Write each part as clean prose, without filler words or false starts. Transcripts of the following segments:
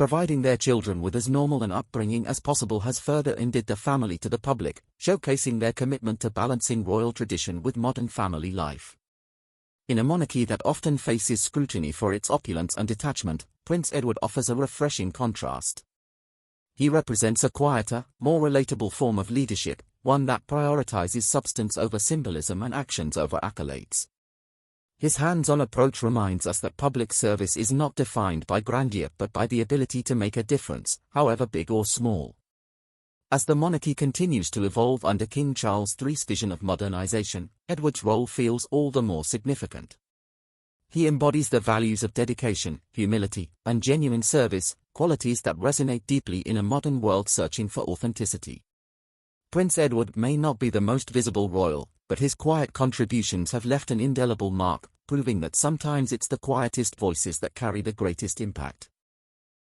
Providing their children with as normal an upbringing as possible has further endeared the family to the public, showcasing their commitment to balancing royal tradition with modern family life. In a monarchy that often faces scrutiny for its opulence and detachment, Prince Edward offers a refreshing contrast. He represents a quieter, more relatable form of leadership, one that prioritizes substance over symbolism and actions over accolades. His hands-on approach reminds us that public service is not defined by grandeur but by the ability to make a difference, however big or small. As the monarchy continues to evolve under King Charles III's vision of modernization, Edward's role feels all the more significant. He embodies the values of dedication, humility, and genuine service, qualities that resonate deeply in a modern world searching for authenticity. Prince Edward may not be the most visible royal, but his quiet contributions have left an indelible mark, proving that sometimes it's the quietest voices that carry the greatest impact.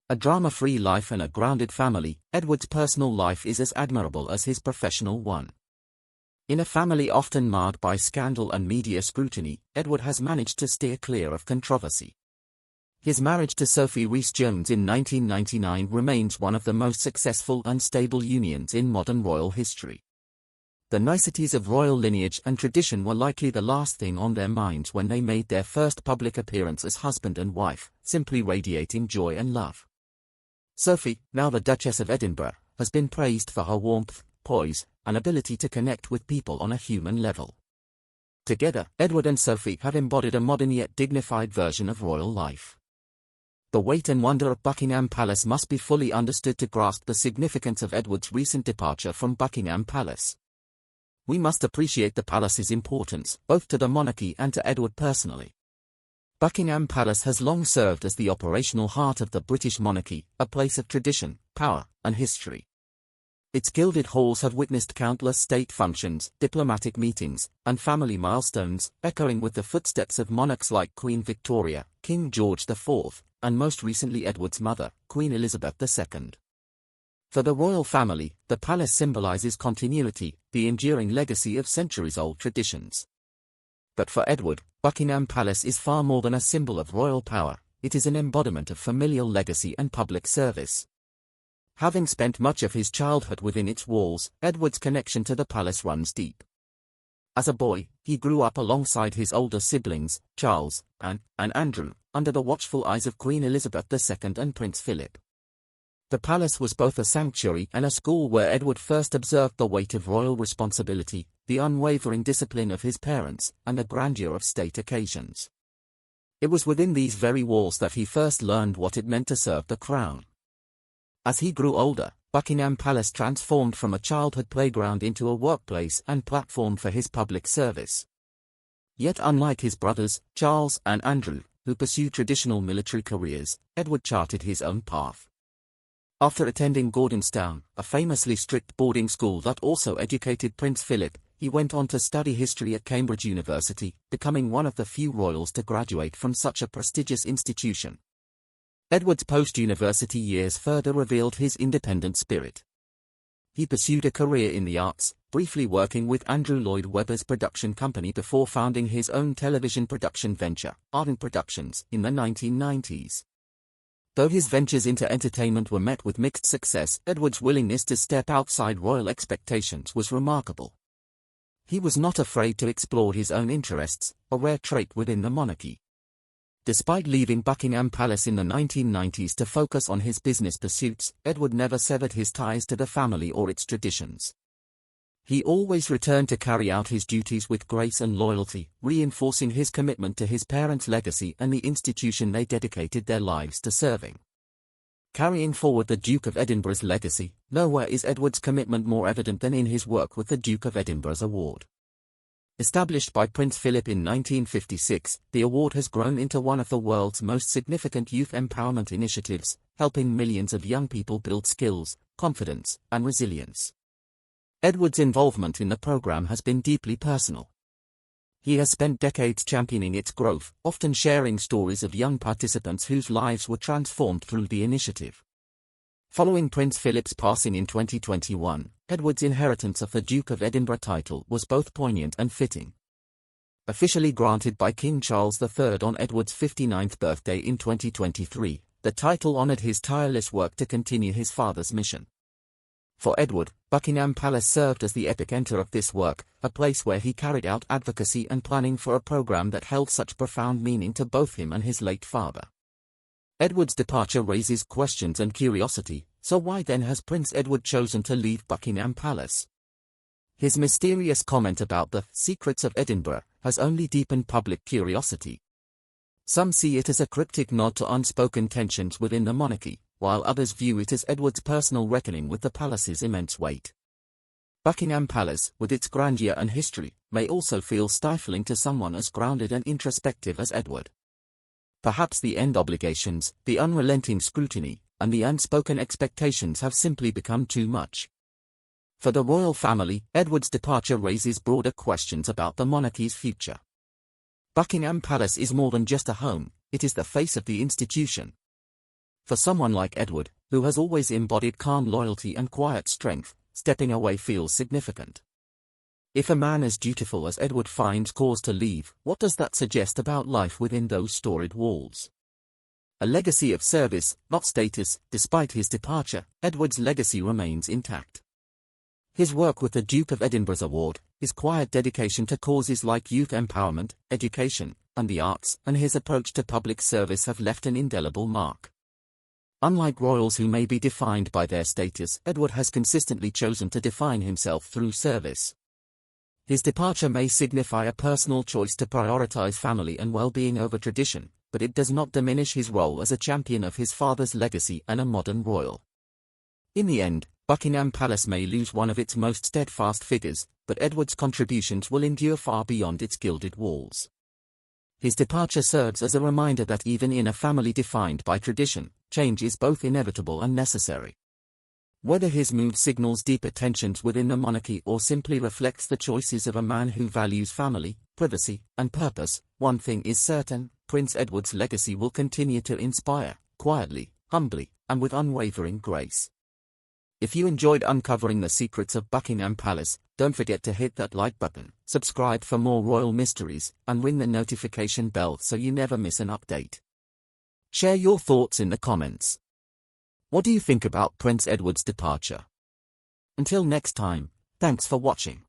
A drama-free life and a grounded family, Edward's personal life is as admirable as his professional one. In a family often marred by scandal and media scrutiny, Edward has managed to steer clear of controversy. His marriage to Sophie Rhys-Jones in 1999 remains one of the most successful and stable unions in modern royal history. The niceties of royal lineage and tradition were likely the last thing on their minds when they made their first public appearance as husband and wife, simply radiating joy and love. Sophie, now the Duchess of Edinburgh, has been praised for her warmth, poise, and ability to connect with people on a human level. Together, Edward and Sophie have embodied a modern yet dignified version of royal life. The weight and wonder of Buckingham Palace must be fully understood to grasp the significance of Edward's recent departure from Buckingham Palace. We must appreciate the palace's importance, both to the monarchy and to Edward personally. Buckingham Palace has long served as the operational heart of the British monarchy, a place of tradition, power, and history. Its gilded halls have witnessed countless state functions, diplomatic meetings, and family milestones, echoing with the footsteps of monarchs like Queen Victoria, King George IV, and most recently Edward's mother, Queen Elizabeth II. For the royal family, the palace symbolizes continuity, the enduring legacy of centuries-old traditions. But for Edward, Buckingham Palace is far more than a symbol of royal power, it is an embodiment of familial legacy and public service. Having spent much of his childhood within its walls, Edward's connection to the palace runs deep. As a boy, he grew up alongside his older siblings, Charles, and Andrew, under the watchful eyes of Queen Elizabeth II and Prince Philip. The palace was both a sanctuary and a school where Edward first observed the weight of royal responsibility, the unwavering discipline of his parents, and the grandeur of state occasions. It was within these very walls that he first learned what it meant to serve the crown. As he grew older, Buckingham Palace transformed from a childhood playground into a workplace and platform for his public service. Yet unlike his brothers, Charles and Andrew, who pursued traditional military careers, Edward charted his own path. After attending Gordonstoun, a famously strict boarding school that also educated Prince Philip, he went on to study history at Cambridge University, becoming one of the few royals to graduate from such a prestigious institution. Edward's post-university years further revealed his independent spirit. He pursued a career in the arts, briefly working with Andrew Lloyd Webber's production company before founding his own television production venture, Ardent Productions, in the 1990s. Though his ventures into entertainment were met with mixed success, Edward's willingness to step outside royal expectations was remarkable. He was not afraid to explore his own interests, a rare trait within the monarchy. Despite leaving Buckingham Palace in the 1990s to focus on his business pursuits, Edward never severed his ties to the family or its traditions. He always returned to carry out his duties with grace and loyalty, reinforcing his commitment to his parents' legacy and the institution they dedicated their lives to serving. Carrying forward the Duke of Edinburgh's legacy, nowhere is Edward's commitment more evident than in his work with the Duke of Edinburgh's Award. Established by Prince Philip in 1956, the award has grown into one of the world's most significant youth empowerment initiatives, helping millions of young people build skills, confidence, and resilience. Edward's involvement in the program has been deeply personal. He has spent decades championing its growth, often sharing stories of young participants whose lives were transformed through the initiative. Following Prince Philip's passing in 2021, Edward's inheritance of the Duke of Edinburgh title was both poignant and fitting. Officially granted by King Charles III on Edward's 59th birthday in 2023, The title honored his tireless work to continue his father's mission. For Edward, Buckingham Palace served as the epicenter of this work, a place where he carried out advocacy and planning for a program that held such profound meaning to both him and his late father. Edward's departure raises questions and curiosity, so why then has Prince Edward chosen to leave Buckingham Palace? His mysterious comment about the secrets of Edinburgh has only deepened public curiosity. Some see it as a cryptic nod to unspoken tensions within the monarchy, while others view it as Edward's personal reckoning with the palace's immense weight. Buckingham Palace, with its grandeur and history, may also feel stifling to someone as grounded and introspective as Edward. Perhaps the end obligations, the unrelenting scrutiny, and the unspoken expectations have simply become too much. For the royal family, Edward's departure raises broader questions about the monarchy's future. Buckingham Palace is more than just a home, it is the face of the institution. For someone like Edward, who has always embodied calm loyalty and quiet strength, stepping away feels significant. If a man as dutiful as Edward finds cause to leave, what does that suggest about life within those storied walls? A legacy of service, not status. Despite his departure, Edward's legacy remains intact. His work with the Duke of Edinburgh's award, his quiet dedication to causes like youth empowerment, education, and the arts, and his approach to public service have left an indelible mark. Unlike royals who may be defined by their status, Edward has consistently chosen to define himself through service. His departure may signify a personal choice to prioritize family and well-being over tradition, but it does not diminish his role as a champion of his father's legacy and a modern royal. In the end, Buckingham Palace may lose one of its most steadfast figures, but Edward's contributions will endure far beyond its gilded walls. His departure serves as a reminder that even in a family defined by tradition, change is both inevitable and necessary. Whether his move signals deeper tensions within the monarchy or simply reflects the choices of a man who values family, privacy, and purpose, one thing is certain: Prince Edward's legacy will continue to inspire, quietly, humbly, and with unwavering grace. If you enjoyed uncovering the secrets of Buckingham Palace, don't forget to hit that like button, subscribe for more royal mysteries, and ring the notification bell so you never miss an update. Share your thoughts in the comments. What do you think about Prince Edward's departure? Until next time, thanks for watching.